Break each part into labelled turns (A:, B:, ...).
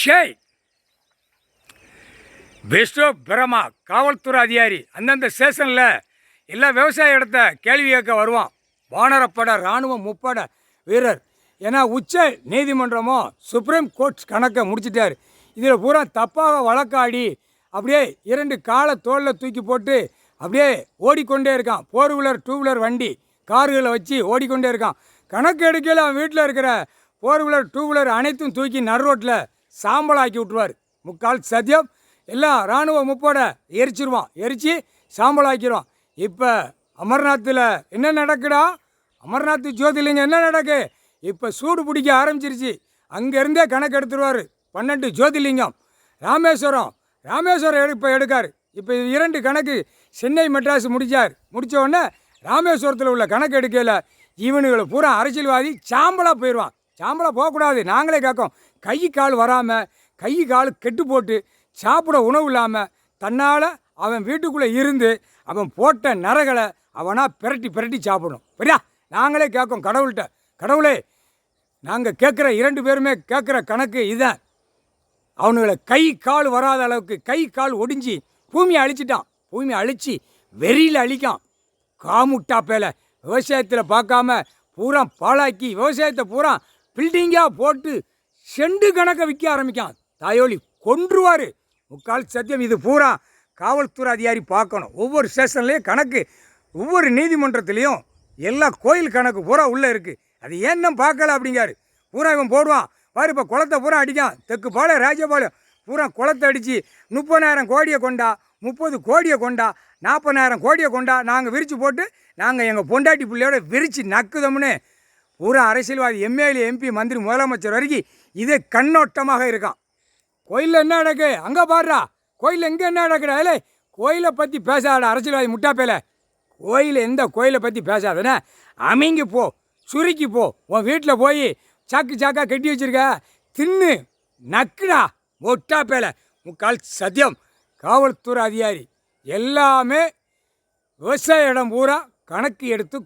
A: ஷேய் Bairstow பிரமா காவல்துறை அதிகாரி அந்தந்த ஸ்டேஷனில் எல்லா விவசாய இடத்த கேள்வி கேட்க வருவான். வானரப்பட இராணுவ முப்பட வீரர். ஏன்னா உச்ச நீதிமன்றமோ சுப்ரீம் கோர்ட் கணக்கை முடிச்சிட்டார். இதில் பூரா தப்பாக வழக்காடி அப்படியே 2 காலை தோளில் தூக்கி போட்டு அப்படியே ஓடிக்கொண்டே இருக்கான். 4 வீலர் 2 வீலர் வண்டி கார்களை வச்சு ஓடிக்கொண்டே இருக்கான். கணக்கு எடுக்கையில் அவன் வீட்டில் இருக்கிற 4 வீலர் 2 வீலர் அனைத்தும் தூக்கி நடுரோட்டில் சாம்பலாக்கி விட்டுருவார். முக்கால் சத்தியம் எல்லாம் இராணுவ முப்போட எரிச்சிருவான். எரித்து சாம்பலாக்கிடுவான். இப்போ அமர்நாத்தில் என்ன நடக்குடா? அமர்நாத் ஜோதிலிங்கம் என்ன நடக்கு? இப்போ சூடு பிடிக்க ஆரம்பிச்சிருச்சு. அங்கேருந்தே கணக்கு எடுத்துருவார். 12 ஜோதிலிங்கம். ராமேஸ்வரம் இப்போ எடுக்கார். இப்போ 2 கணக்கு சென்னை மெட்ராஸ் முடித்தார். முடித்த உடனே ராமேஸ்வரத்தில் உள்ள கணக்கு எடுக்கையில் இவனுகளை பூரா அரசியல்வாதி சாம்பலாக போயிடுவான். சாம்பலாக போகக்கூடாது. நாங்களே கேட்கோம். கை கால் வராமல் கை கால் கெட்டு போட்டு சாப்பிட உணவு இல்லாமல் தன்னால் அவன் வீட்டுக்குள்ளே இருந்து அவன் போட்ட நரகளை அவனாக பிரட்டி சாப்பிடணும். சரியா? நாங்களே கேட்கோம் கடவுள்கிட்ட, கடவுளே நாங்கள் கேட்குற 2 பேருமே கேட்குற கணக்கு இதுதான். அவனுங்களை கை கால் வராத அளவுக்கு கை கால் ஒடிஞ்சி பூமியை அழிச்சிட்டான். பூமியை அழித்து வெறியில் அழிக்கான். காமுட்டா பேல விவசாயத்தில் பார்க்காம பூரா பாழாக்கி விவசாயத்தை பூரா பில்டிங்காக போட்டு செண்டு கணக்கை விற்க ஆரம்பிக்கான். தாயோலி கொன்றுவார். முக்கால் சத்தியம். இது பூரா காவல்துறை அதிகாரி பார்க்கணும். ஒவ்வொரு ஸ்டேஷன்லேயும் கணக்கு, ஒவ்வொரு நீதிமன்றத்துலேயும் எல்லா கோயில் கணக்கு பூரா உள்ளே இருக்குது. அது ஏன்னு பார்க்கல அப்படிங்காரு. பூரா இவன் போடுவான் பாரு. இப்போ குளத்தை பூரா அடிக்கான். தெற்கு பாளையம் ராஜபாளையம் பூரா குளத்தை அடித்து 30,000 கோடியை கொண்டா, 30 கோடியை கொண்டா, 40,000 கோடியை கொண்டா நாங்கள் விரித்து போட்டு நாங்கள் எங்கள் பொண்டாட்டி பிள்ளையோட விரித்து நக்குதோம்னு பூரா அரசியல்வாதி எம்எல்ஏ எம்பி மந்திரி முதலமைச்சர் வரைக்கும் இதே கண்ணோட்டமாக இருக்கான். கோயிலில் என்ன நடக்கு அங்கே பாடுறா. கோயிலில் எங்கே என்ன நடக்குறா? இல்லை கோயிலை பற்றி பேசாத அரசியல்வாதி முட்டாப்பேல. கோயில் எந்த கோயிலை பற்றி பேசாதேன்னா அமைங்கி போ, சுருக்கி போ. உன் வீட்டில் போய் சாக்கா கட்டி வச்சுருக்க தின்னு நக்குடா முட்டாப்பேல. முக்கால் சத்தியம். காவல்துறை அதிகாரி எல்லாமே விவசாய இடம் பூரா கணக்கு எடுத்து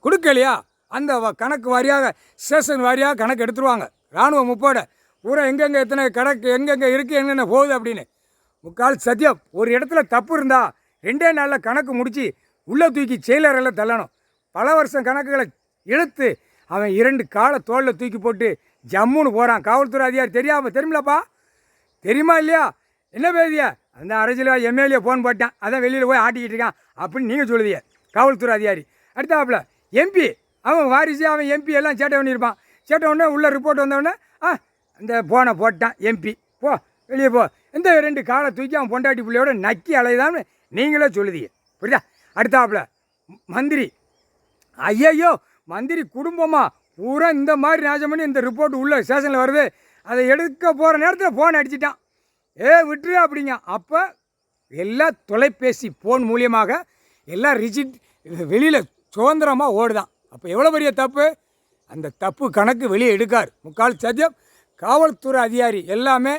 A: கொடுக்கலையா அந்த கணக்கு வாரியாக ஸ்டேஷன் வாரியாக கணக்கு எடுத்துருவாங்க. இராணுவ முப்போட பூரா எங்கெங்கே எத்தனை கணக்கு எங்கெங்கே இருக்குது என்னென்ன போகுது அப்படின்னு. முக்கால் சத்தியம். ஒரு இடத்துல தப்பு இருந்தால் 2 நாளில் கணக்கு முடித்து உள்ளே தூக்கி செயலரெல்லாம் தள்ளணும். பல வருஷம் கணக்குகளை இழுத்து அவன் 2 காலை தோளில் தூக்கி போட்டு ஜம்முன்னு போகிறான். காவல்துறை அதிகாரி தெரியுமில்லப்பா? தெரியுமா இல்லையா? என்ன பேசியா? அந்த அரசியல்வாதி எம்எல்ஏ ஃபோன் போட்டான், அதான் வெளியில் போய் ஆட்டிக்கிட்டு இருக்கான் அப்படின்னு நீங்கள் சொல்லுவீங்க. காவல்துறை அதிகாரி அடுத்தாப்புல எம்பி, அவன் வாரிசு, அவன் எம்பி எல்லாம் சேட்டை பண்ணியிருப்பான். சேட்டை உடனே உள்ள ரிப்போர்ட் வந்தவுடனே அந்த ஃபோனை போட்டான் எம்பி, போ வெளியே போ. இந்த 2 காலை தூக்கி அவன் பொண்டாட்டி பிள்ளையோட நக்கி அலைதான்னு நீங்களே சொல்லுதீங்க. புரியுதா? அடுத்தாப்புல மந்திரி, ஐயையோ மந்திரி குடும்பமாக பூரா இந்த மாதிரி நாசம் பண்ணி இந்த ரிப்போர்ட் உள்ள ஸ்டேஷனில் வருது. அதை எடுக்க போகிற நேரத்தில் ஃபோன் அடிச்சிட்டான். விட்டுரு அப்படிங்க. அப்போ எல்லா தொலைபேசி ஃபோன் மூலியமாக எல்லாம் ரிஜிட் வெளியில் சுதந்திரமாக ஓடுதான். அப்போ எவ்வளோ பெரிய தப்பு? அந்த தப்பு கணக்கு வெளியே எடுக்கார். முக்கால் சத்தியம். காவல்துறை அதிகாரி எல்லாமே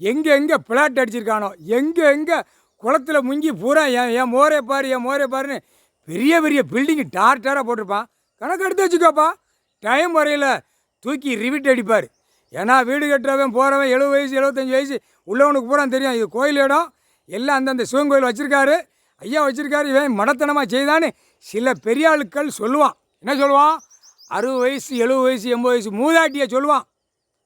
A: எங்கே பிளாட் அடிச்சிருக்கானோ, எங்கே குளத்தில் முங்கி பூரா என் மோரே பாருன்னு பெரிய பில்டிங்கு டாராக போட்டிருப்பான். கணக்கு எடுத்து வச்சுக்கோப்பா. டைம் வரையில் தூக்கி ரிவிட் அடிப்பார். ஏன்னா வீடு கட்டுறவன் போகிறவன் 70 வயசு 75 வயசு உள்ளவனுக்கு பூரா தெரியும் இது கோயில் இடம், எல்லாம் அந்தந்த சிவன் கோயில் வச்சுருக்காரு, ஐயா வச்சுருக்காரு, இவன் மடத்தனமாக செய்தான்னு சில பெரிய ஆளுக்கள் சொல்லுவான். என்ன சொல்லுவான்? 60 வயசு 70 வயசு 80 வயசு மூதாட்டியை சொல்லுவான்.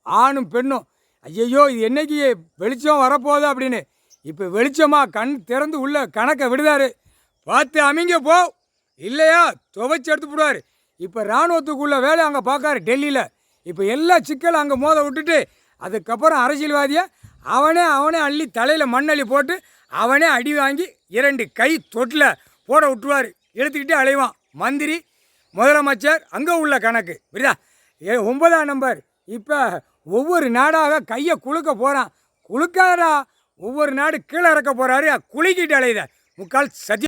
A: ஆணும் பெண்ணும் ஐயையோ இது என்னைக்கு வெளிச்சம் வரப்போகுது அப்படின்னு. இப்போ வெளிச்சமாக கண் திறந்து உள்ள கணக்கை விடுதாரு. பார்த்து அமைங்க போ, இல்லையா துவைச்சி எடுத்து போடுவார். இப்போ இராணுவத்துக்குள்ள வேலை அங்கே பார்க்காரு டெல்லியில். இப்போ எல்லா சிக்கலும் அங்கே மோத விட்டுட்டு அதுக்கப்புறம் அரசியல்வாதியை அவனே அள்ளி தலையில் மண்ணள்ளி போட்டு அவனே அடி வாங்கி 2 கை தொட்டில் போட விட்டுருவார். எடுத்துக்கிட்டே அலைவான் மந்திரி முதலமைச்சர். அங்கே உள்ள கணக்கு புரியுதா? 9ஆம் நம்பர். இப்போ ஒவ்வொரு நாடாக கையை குலுக்க போகிறான். குலுக்காதடா, ஒவ்வொரு நாடு கீழே இறக்க போகிறாரு. குலுக்கிட்டு அலையுத. முக்கால் சத்தியம்.